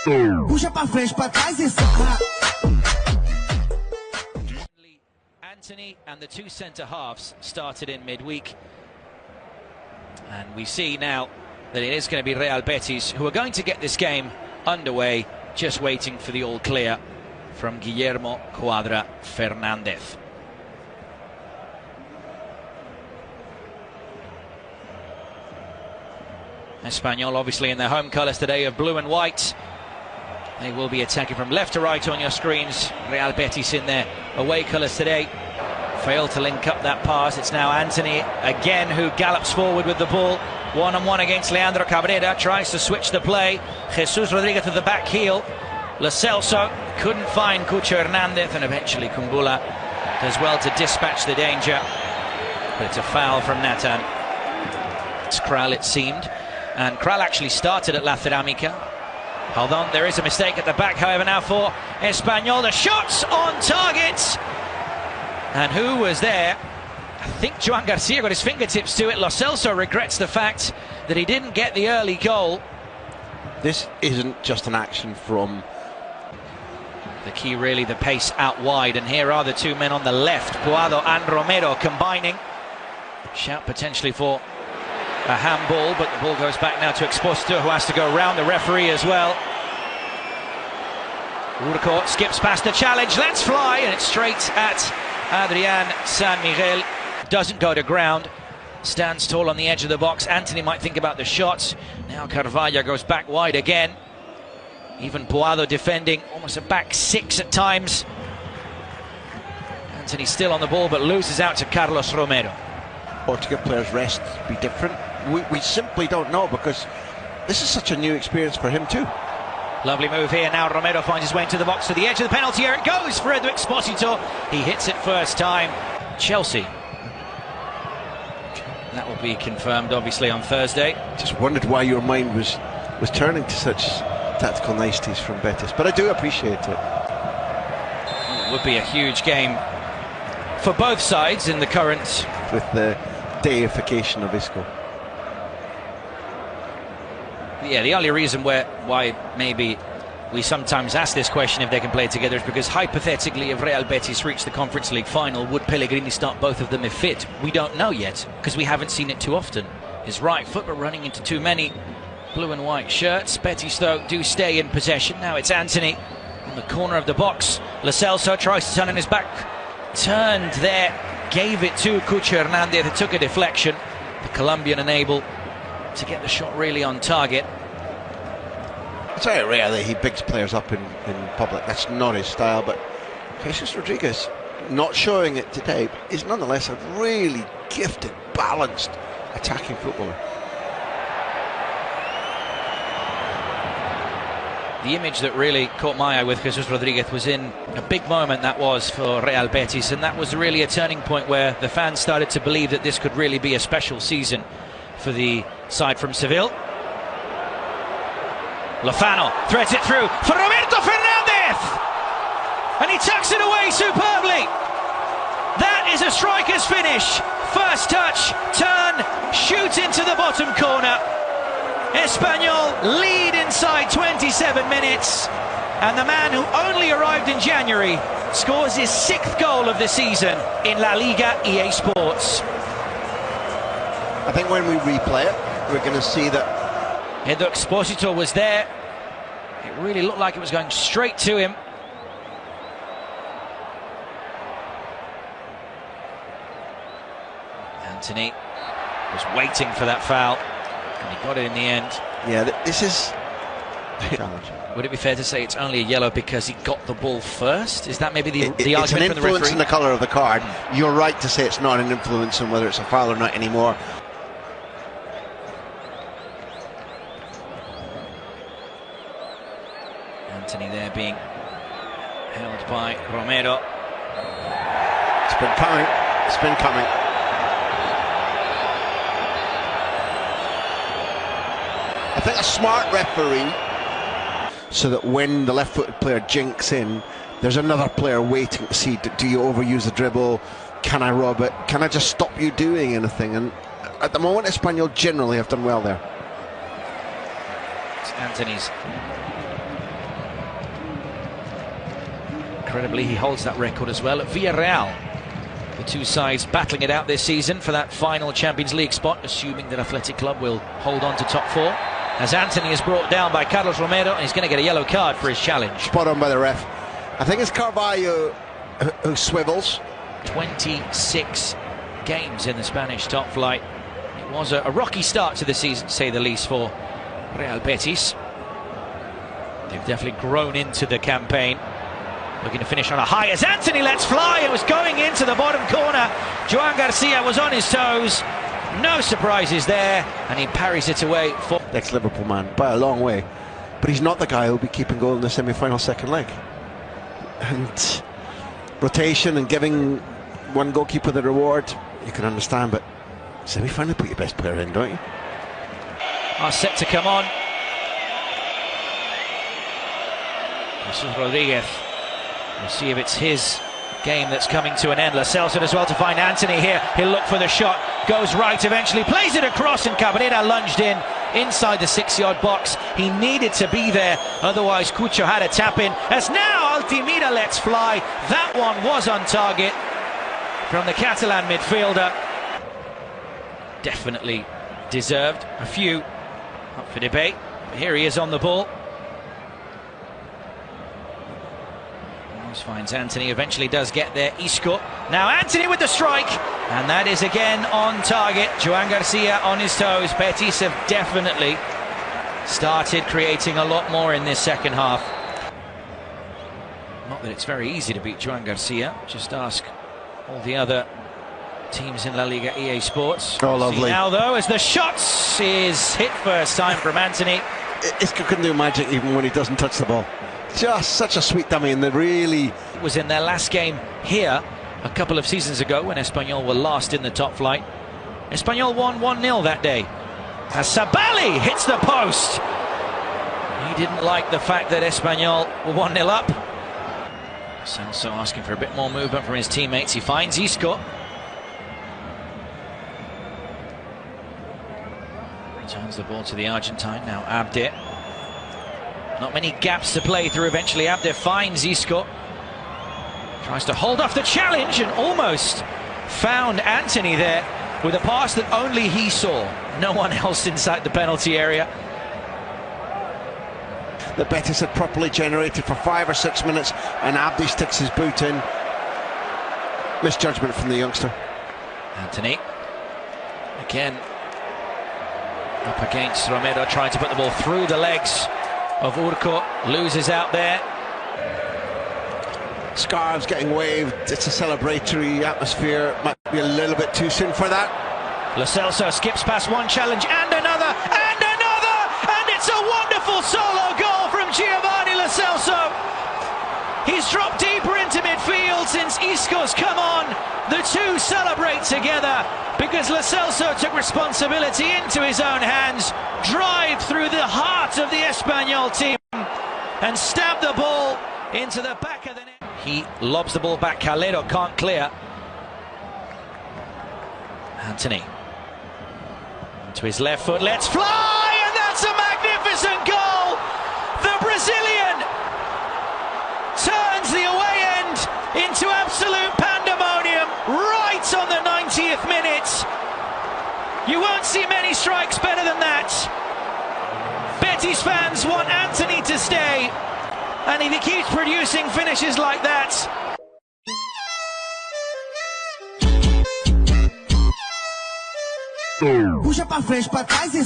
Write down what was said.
Puxa pra frente, pra trás e Antony and the two centre-halves started in midweek. And we see now that it is going to be Real Betis who are going to get this game underway, just waiting for the all-clear from Guillermo Cuadra Fernandez. Espanyol obviously in their home colours today of blue and white. They will be attacking from left to right on your screens. Real Betis in their away colours today. Failed to link up that pass. It's now Antony again who gallops forward with the ball. One-on-one against Leandro Cabrera. Tries to switch the play. Jesus Rodriguez with the back heel. Lo Celso couldn't find Cucho Hernandez, and eventually Kumbula does well to dispatch the danger. But it's a foul from Nathan. It's Kral, it seemed. And Kral actually started at La Ceramica. Hold on, there is a mistake at the back, however, now for Espanyol. The shots on target. And who was there? I think Joan Garcia got his fingertips to it. Lo Celso regrets the fact that he didn't get the early goal. This isn't just an action from... The key really, the pace out wide. And here are the two men on the left, Puado and Romero combining. Shout potentially for a handball, but the ball goes back now to Exposito, who has to go round the referee as well. Urco skips past the challenge, let's fly, and it's straight at Adrian San Miguel. Doesn't go to ground, stands tall on the edge of the box. Antony might think about the shots. Now Carvalho goes back wide again. Even Puado defending, almost a back six at times. Antony still on the ball, but loses out to Carlos Romero. Or to give players rest be different? We simply don't know, because this is such a new experience for him too. Lovely move here. Now Romero finds his way into the box to the edge of the penalty area. It goes for Edu Exposito. He hits it first time. Chelsea. That will be confirmed obviously on Thursday. Just wondered why your mind was turning to such tactical niceties from Betis, but I do appreciate it. It would be a huge game for both sides in the current... With the deification of Isco. Yeah, the only reason why maybe we sometimes ask this question if they can play together is because hypothetically, if Real Betis reach the Conference League final, would Pellegrini start both of them if fit? We don't know yet, because we haven't seen it too often. His right foot, but running into too many blue and white shirts. Betis, though, do stay in possession. Now it's Antony on the corner of the box. Lo Celso tries to turn on his back. Turned there, gave it to Cucho Hernandez. It took a deflection. The Colombian unable to get the shot really on target. It's very rare that he bigs players up in public. That's not his style, but Jesus Rodriguez, not showing it today, is nonetheless a really gifted, balanced attacking footballer. The image that really caught my eye with Jesus Rodriguez was in a big moment that was for Real Betis, and that was really a turning point where the fans started to believe that this could really be a special season for the side from Seville. Lozano threads it through for Roberto Fernandez, and he tucks it away superbly. That is a striker's finish. First touch, turn, shoot into the bottom corner. Espanyol lead inside 27 minutes, and the man who only arrived in January scores his 6th goal of the season in La Liga EA Sports. I think when we replay it, we're going to see that Edu Exposito was there. It really looked like it was going straight to him. Antony was waiting for that foul, and he got it in the end. Yeah, this is a challenge. Would it be fair to say it's only a yellow because he got the ball first? Is that maybe the argument it's an from the influence referee? in the colour of the card. You're right to say it's not an influence on whether it's a foul or not anymore. Antony there being held by Romero. It's been coming. It's been coming. I think a smart referee, so that when the left-footed player jinks in, there's another player waiting to see, do you overuse the dribble? Can I rob it? Can I just stop you doing anything? And at the moment, Espanyol generally have done well there. It's Antony's Incredibly, he holds that record as well at Villarreal. The two sides battling it out this season for that final Champions League spot, assuming that Athletic Club will hold on to top four. As Antony is brought down by Carlos Romero, and he's going to get a yellow card for his challenge. Spot on by the ref. I think it's Carvalho who swivels. 26 games in the Spanish top flight. It was a rocky start to the season, to say the least, for Real Betis. They've definitely grown into the campaign. Looking to finish on a high as Antony lets fly. It was going into the bottom corner. Joan Garcia was on his toes. No surprises there, and he parries it away for Ex-Liverpool man by a long way, but he's not the guy who'll be keeping goal in the semi-final second leg. And rotation and giving one goalkeeper the reward, you can understand, but semi-final, put your best player in, don't you? Are set to come on. Jesus Rodriguez. We'll see if it's his game that's coming to an end. Lo Celso as well to find Antony here. He'll look for the shot. Goes right eventually. Plays it across, and Cabrera lunged in inside the 6-yard box. He needed to be there. Otherwise, Cucho had a tap in. As now Altimira lets fly. That one was on target from the Catalan midfielder. Definitely deserved. A few up for debate. But here he is on the ball. Finds Antony, eventually does get there. Isco. Now Antony with the strike, and that is again on target. Joan Garcia on his toes. Betis have definitely started creating a lot more in this second half. Not that it's very easy to beat Joan Garcia. Just ask all the other teams in La Liga EA Sports. Oh, lovely. Now though, as the shots is hit first time from Antony. Isco couldn't do magic even when he doesn't touch the ball. Just such a sweet dummy, and they really... It was in their last game here a couple of seasons ago when Espanyol were last in the top flight. Espanyol won 1-0 that day. As Sabali hits the post. He didn't like the fact that Espanyol were 1-0 up. Celso asking for a bit more movement from his teammates. He finds Isco. Returns the ball to the Argentine. Now Abde. Not many gaps to play through. Eventually Abde finds Isco. Tries to hold off the challenge and almost found Antony there with a pass that only he saw. No one else inside the penalty area. The Betis had properly generated for 5 or 6 minutes, and Abde sticks his boot in. Misjudgment from the youngster. Antony again up against Romero, trying to put the ball through the legs of Urco. Loses out there. Scarves getting waved. It's a celebratory atmosphere. Might be a little bit too soon for that. Lo Celso skips past one challenge and another, and it's a wonderful solo goal from Giovanni Lo Celso. He's dropped deeper into midfield since Isco's come on. The two celebrate together because Lo Celso took responsibility into his own hands, drive through the heart of the Espanyol team, and stab the ball into the back of the net. He lobs the ball back. Calero can't clear. Antony to his left foot, lets fly, and that's a magnificent goal. The Brazilian turns the away end into absolute pandemonium right on the 90th minute. You won't see many strikes better than that. Betis fans want Antony to stay, and if he keeps producing finishes like that, puxa pra frente, pra trás e